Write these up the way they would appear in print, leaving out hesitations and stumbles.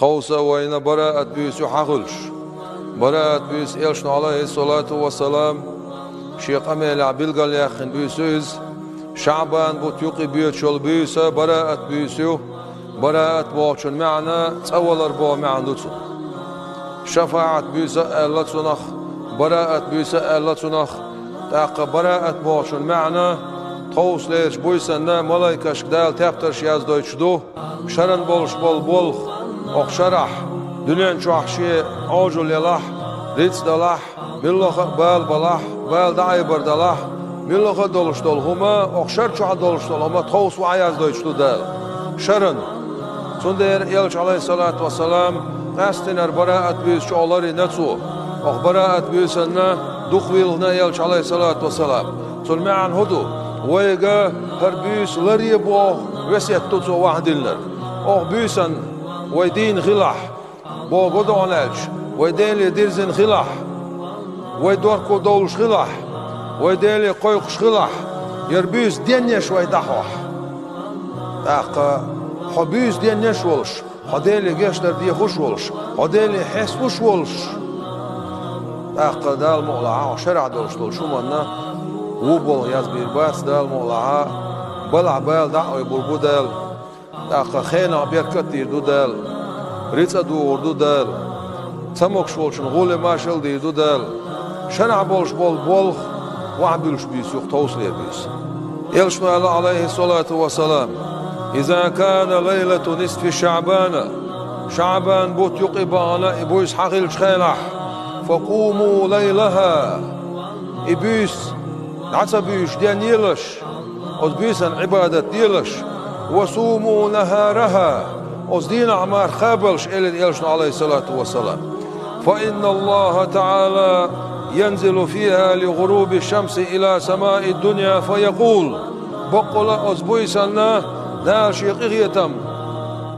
خوصة وين براءة بيس يحقلش براءة بيس إلشنا عليه الصلاة والسلام شيخ أميل عبيل قال ياخن بيسوز شعبان بوتيوقي بيوت شول بيسا براءة بيسو براءة بوشن معنا تأول أربع معندوتو شفاعة بيسا ألا تنخ براءة بيسا ألا تنخ تاق براءة بوشن معنا توس ليش بيسا ملايكة شكدال تابترش يازدويتش دو شرن بولش بول أخ شرح دنيا شوح شيء عوجل يلاح ريتس دلاح ملوخ بال بال دايبر دلاح ملوخ دولش دول هما أخ شر شوح دولش دول هما توس وعيازدويتش دو دال شرن سندر يلش عليه الصلاة والسلام قاستنر براءة بيس شعولاري نتسو أخ براءة بيسنا دخويلنا يلش عليه الصلاة والسلام سلمعن هدو ويغا هر بيس لريبو وسيت تتسو واحدلنر أخ بيسن ويدين غلاح بو قدونالش ويدين لديرزن غلاح ويدوركو دولش غلاح ويدين لقويقش غلاح يربيس دينيش ويدحوح حبيس دينيش ولش حديلي جيشتر دي خوش ولش حديلي حس وش ولش دال مولعا وشرع دولش دول شو منا وبول يزبير باس دال مولعا بلع بال دعوي بربو دال خينا بيركت ديردو دال ريتsa دو دال سموك شولشن غولي ماشل ديردو دال شرع بولش بول وعبلش بيس يختوص لير بيس يلشنا عليه الصلاة والسلام إذا كان ليلة نصف شعبان بوت يقبانا إبويس حقيل شخيلح فقوموا ليلها إبويس عصبيش ديان يلش أزبيسا عبادة ديلش وصوموا نهارها أزدين عمار خابلش إلى يلشنا عليه الصلاة والسلام فإن الله تعالى ينزل فيها لغروب الشمس إلى سماء الدنيا فيقول بقول أزبيسا دال شيقيتم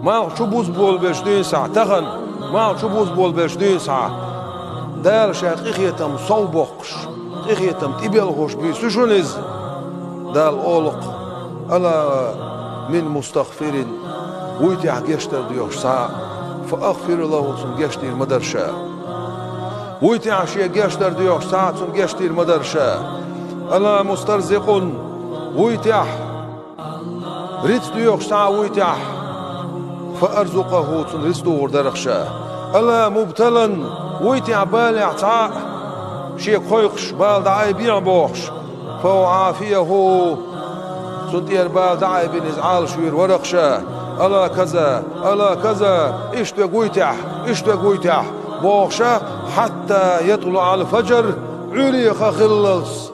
ما شبوز بول بشدين ساعة تغن ما شبوز بول بشدين ساعة دال شيقيتم صوبقش قيتم تبيلغوش بيسوشونيز دال أولق ألا من مستغفر ويتع جشتر ديوش ساعة فأغفر له ثم جشتير مدرشا ويتع شي جشتر ديوش ساعة ثم جشتير مدرشا ألا مسترزق ويتع ريت ديوش ساعة ويتع فأرزقه ثم رزدور درخشا ألا مبتلا ويتع بالع تعاء شي قويقش بال دعاي بيع بوخش فهو عافيه سنتير بال دعاي بين إزعال شوير ورقشا ألا كذا إيش تقويتح بوخشا حتى يطلع الفجر عريخ خلص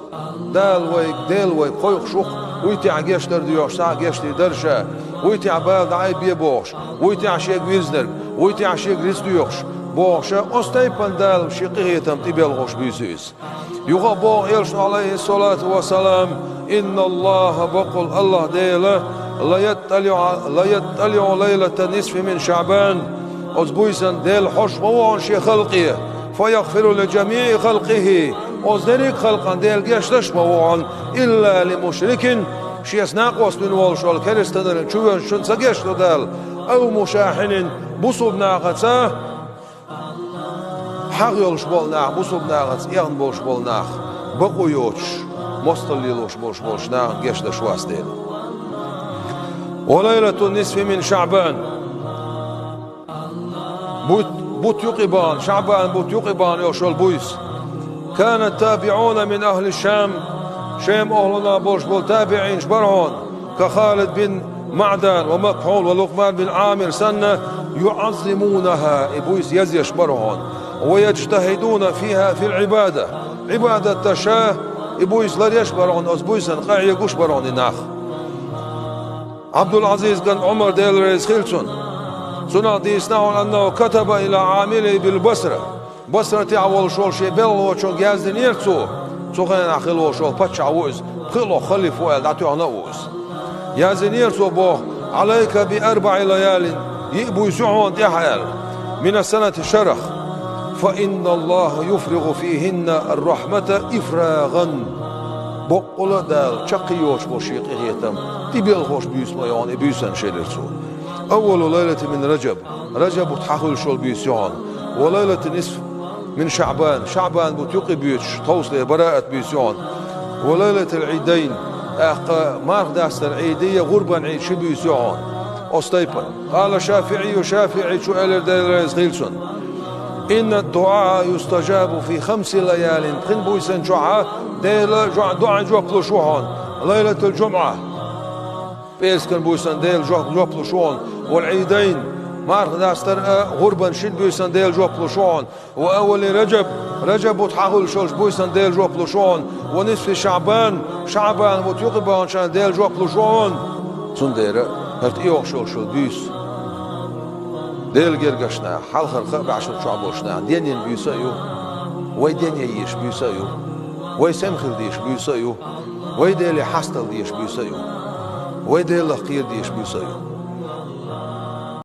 دال ويك قويق شوق ويتع جيشتر ديوش ساعة جيشتر درشا ويتع بال دعاي بيع بوخش ويتع شيك ويزنر ويتع شيك ريستيوخش بوخشا أستيبان دال شيقيتم تبيلغوش بيسيس يغبو يلشن عليه الصلاة والسلام إن الله بقول الله ديلا لا يطلع ليلة نصف من شعبان أزبويسا ديل حش موان شي خلقه فيغفر لجميع خلقه أزدريك خلقا ديل جيشتش موان إلا لمشرك شي اسناق وصلن والشوال كريستدر شوان شن سجيشتو دال أو مشاحن بصب ناقته حق يولش بولناخ بوسوب ناغت يغن بولش بولناخ بقو يوش مستليلوش بولش ناغ جيش دشواس ديل وليلة النصف من شعبان بوت يقبان شعبان بوت يقبان يوشول بويس كان التابعون من أهل الشام شام أهلنا بولش بول تابعين شبرهون كخالد بن معدان ومكحول ولقمان بن عامر سنة يعظمونها إبويس يزيش برهون ويجتهدون فيها في العبادة عبادة تشاه إبويس لريش برهون أزبويسن قاعي يقوش برهون ناخ عبد العزيز بن عمر ديل رئيس خيلسون سنة ديسناهون أنه كتب إلى عامله بالبصرة بصرة تعول شول شي بلو شون جازدن يرتو سوغين أخلو شول باتش عوز خلو خلف ويل دعتو عنوز يازن يرتو بو عليك بأربع ليال يأبو يسعون تحيال من السنة الشرخ فإن الله يفرغ فيهن الرحمة إفراغا بقول دال شقيوش بوشيق إغيتم تبيل خوش بيسميون بيسن شلرسو أول ليلة من رجب وتحاول شول بيسيون، وليلة نصف من شعبان بتيقي بيوتش توصل براءة بيسيون، وليلة العيدين مارك داستر عيدية غربا عيد شبيسيون أستيبن. قال شافعي شو قال غيلسون إن الدعاء يستجاب في 5 ليال بخن بويسن جعاء دعاء جواب لشوهون ليلة الجمعة بيسكن بويسن ديل جواب لشوهون، والعيدين مارك داستر غربا شد بويسن ديل جواب لشوهون، وأول رجب وتحاول شولش بويسن ديل جواب لشوهون، ونصف شعبان وتيقبان شان ديل جواب لشوهون سندير هرت إيوه شول بيس ديل جرجشنا حال خرخ بعشر شعبوشنا دينين بيسايو وي دينيش بيسايو وي سمخل ديش بيسايو وي ديلي حستل ديش بيسايو وي ديل لقير ديش بيسايو.